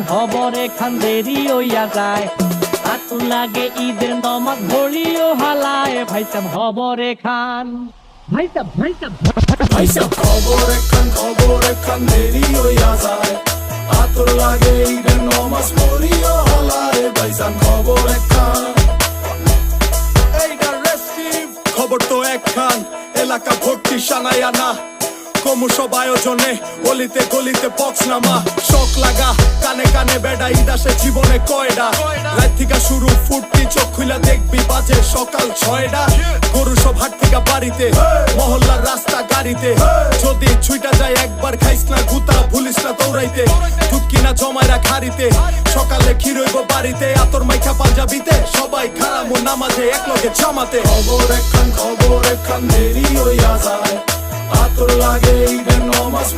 খবরে খান দেরি হইয়া যায়, আতুর লাগে ঈদের নমাজ ঘড়িও হালায়। ভাই সাহেব খবরে খান, ভাই সাহেব খবরে খান দেরি হইয়া যায়, আতর লাগে ঈদের নমাজ পড়িও হালায়। ভাইজান খবরে খান, এইটা রেস্টিভ খবর তো একখান, এলাকা ভর্তি সানায়া না। কমুসব আয়োজনে অলিতে গলিতে বক্স নামা, শখ লাগা কানে কানে বেড়া। ঈদ আসে জীবনে কয়ডা, রাত থেকে শুরু ফুটতি, চোখ খুইলা দেখবি বাজে সকাল 6টা। গরু সব হাট থেকে বাড়িতে, মহল্লার রাস্তা গাড়িতে। যদি ছুইটা যায় একবার খাইস না গুতা, ভুলিস না দৌড়াইতে। দুধ কিনা জমাইরা খারিতে, সকালে ক্ষীর হইব বাড়িতে। আতর মাইখা পাঞ্জাবিতে, সবাই খারামো নামাজে একলগে জামাতে। খবর একখান দেরি হইয়া যায়, আতর লাগে ঈদের নমাজ